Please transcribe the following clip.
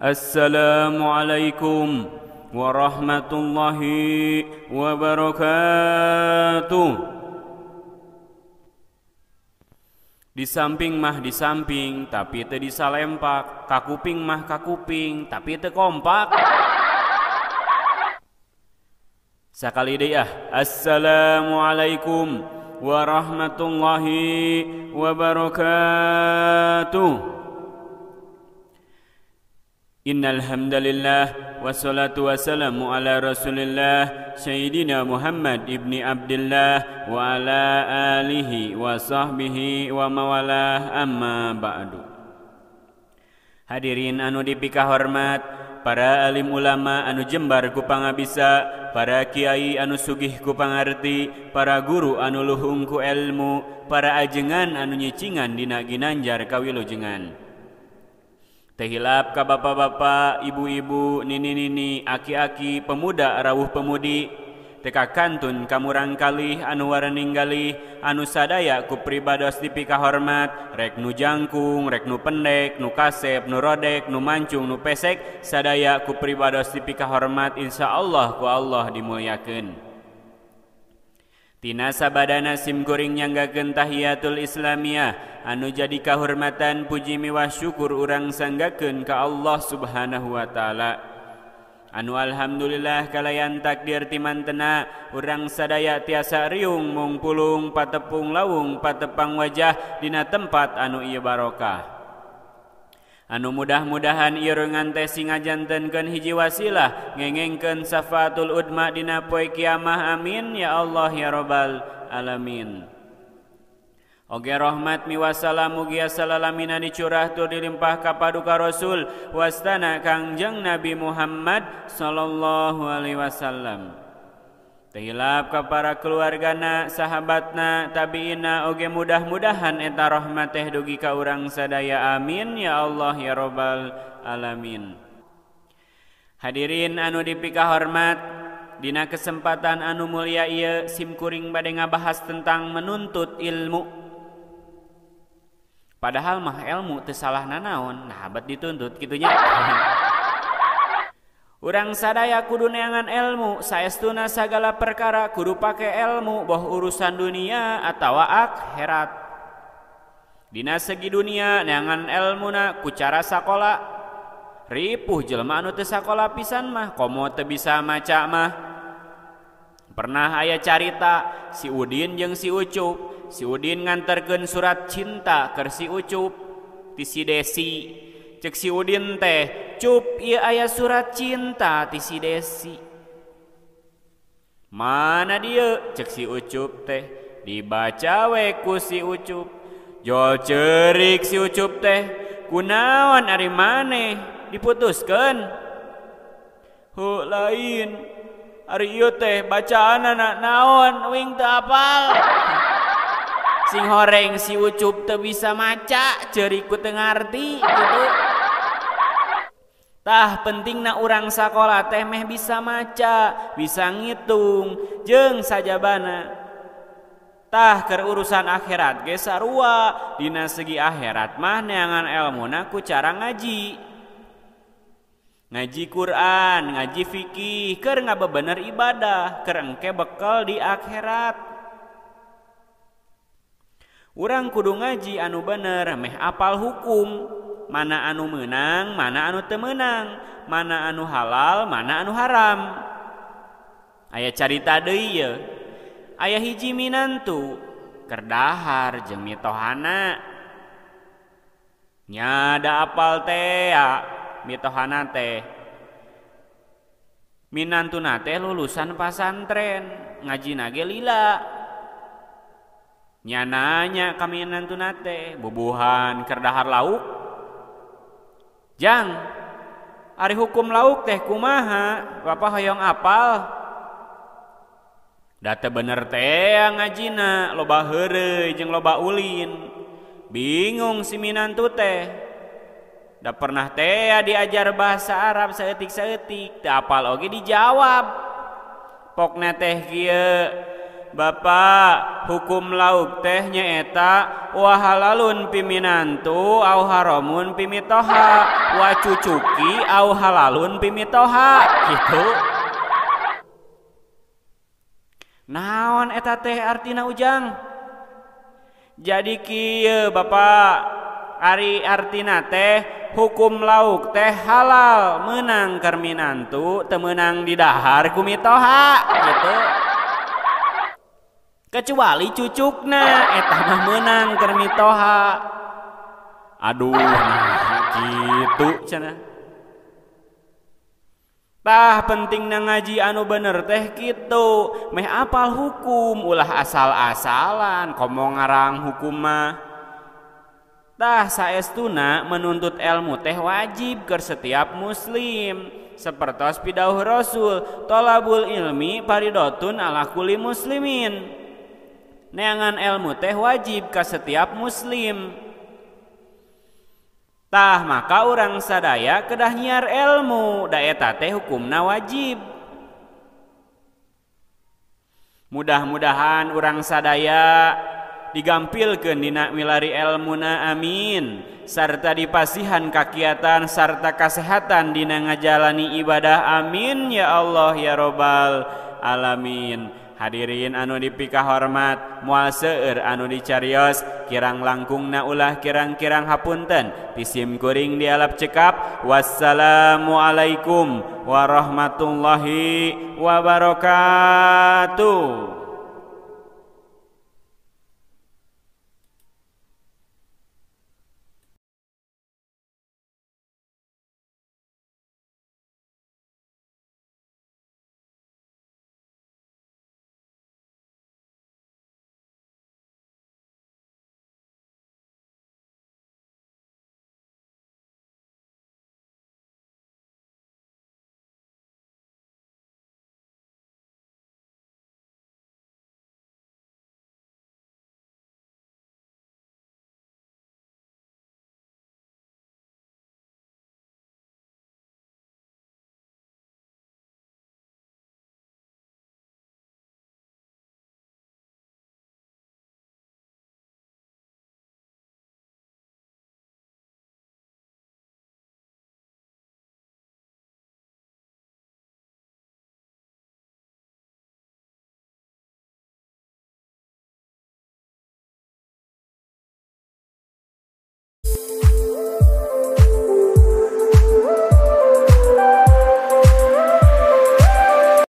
Assalamualaikum warahmatullahi wabarakatuh. Di samping mah di samping, tapi teu disalempak. Kakuping mah kakuping, tapi teu kompak. Sakali deui Assalamualaikum warahmatullahi wabarakatuh. Innal hamdalillah wassalatu wassalamu ala Rasulillah Sayyidina Muhammad ibni Abdillah wa ala alihi wa sahbihi wa mawalah, amma ba'du. Hadirin anu dipikah hormat, para alim ulama anu jembar ku pangabisa, para kiai anu sugih ku pangarti, para guru anu luhung ku ilmu, para ajengan anu nyicingan dina ginanjar kawilujengan. Tehilap ka bapak-bapak, ibu-ibu, nini-nini, aki-aki, pemuda rawuh pemudi, teka kantun kamurang kalih anu waraninggalih, anu sadaya ku pribados dipikah hormat, rek nu jangkung, rek nu pendek, nu kasep, nu rodek, nu mancung, nu pesek, sadaya ku pribados dipikah hormat, insyaallah ku Allah dimulyakeun. Tina sabadana sim kuring nyanggakeun tahiyatul islamiyah anu jadi kahormatan puji miwah syukur urang sanggakeun ka Allah Subhanahu wa taala. Anu alhamdulillah kalayan takdir timantena urang sadaya tiasa riung mung pulung patepung lawung patepang wajah dina tempat anu ieu barokah. Anu mudah-mudahan ieu reungan teh singajantenkeun hiji wasilah ngengengkeun safaatul udma dina poe kiamah, amin ya Allah ya rabbal alamin. Oge rahmat miwassalam mugi salamina dicurah tur dilimpah ka paduka Rasul wastana Kangjeng Nabi Muhammad sallallahu alaihi wasallam. Tehilap ka para keluargana, sahabatna, tabiina, oge mudah-mudahan eta rahmat teh dugi ka urang sadaya, amin ya Allah ya rabbal alamin. Hadirin anu dipikah hormat, dina kesempatan anu mulia ieu sim kuring bade ngabahas tentang menuntut ilmu. Padahal mah ilmu teu salah nanaon, nah bet dituntut kitu nya. Urang sadaya kudu neangan ilmu, saestuna sagala perkara kudu pake ilmu, boh urusan dunia atawa akhirat. Dina segi dunia neangan ilmuna ku cara sakola. Ripuh jelema anu teu sakola pisan mah, komo teu bisa maca mah. Pernah aya carita si Udin jeung si Ucup. Si Udin nganterkeun surat cinta keur si Ucup ti si Desi. Cek si Udin teh, "Cup, ieu aya surat cinta ti si Desi." "Mana dieu?" cek si Ucup teh. Dibaca we ku si Ucup. Jol ceurik si Ucup teh, "Kunaon ari maneh diputuskeun?" "Heuh lain, ari ieu teh bacaanna naon wing teu apal." Sing horeng si Ucup teu bisa maca, ceurik ku teu ngarti gitu. Tah pentingna urang sakola teh meh bisa maca, bisa ngitung, jeung sajabana. Tah keur urusan akhirat ge sarua, dina segi akhirat mah neangan elmuna ku cara ngaji. Ngaji Quran, ngaji fikih, keur ngabebener ibadah, keur engke bekal di akhirat. Urang kudu ngaji anu bener, meh apal hukum. Mana anu menang, mana anu teu meunang, mana anu halal, mana anu haram. Aya carita deui ye. Aya hiji minantu keur dahar jeung mitohana. Nya da apal teh mitohana teh. Minantuna teh lulusan pasantren, ngajina ge lila. Nya nanya ka minantuna teh, "Bubuhan keur dahar lauk?" "Jang, ari hukum lauk teh kumaha? Bapak hoyong apal." "Da teu bener teh ngajina, loba heureuy jeung loba ulin." Bingung si minantu teh. Da pernah teh diajar bahasa Arab saeutik-saeutik, teu apal oge dijawab. Pokna teh kieu, Bapak, hukum lauk teh nyaeta wa halalun piminantu au haramun pimitoha wa cucuki au halalun pimitoha gitu. Naon eta teh artina ujang? Jadi kieu Bapak, ari artina teh hukum lauk teh halal menang keur minantu teu meunang didahar ku mitoha gitu. Kecuali cucukna eta mah meunang keur mitoha. Aduh gitu cenah. Tah pentingna ngaji anu bener teh kitu, meh apal hukum ulah asal-asalan komo ngarang hukum mah. Tah saestuna menuntut ilmu teh wajib keur setiap muslim. Sapertos pidauh Rasul, thalabul ilmi faridatun ala kulli muslimin. Neangan ilmu teh wajib ka setiap muslim. Tah maka urang sadaya kedah nyiar ilmu, da eta teh hukumna wajib. Mudah-mudahan urang sadaya digampilkeun dina milari ilmuna amin, sarta dipasihan kakiatan sarta kasehatan dina ngajalani ibadah amin ya Allah ya Rabbal alamin. Hadirin anu dipika hormat, moal seueur anu dicarios, kirang langkungna ulah kirang-kirang hapunten, pisim kuring dialap cekap. Wassalamualaikum warahmatullahi wabarakatuh.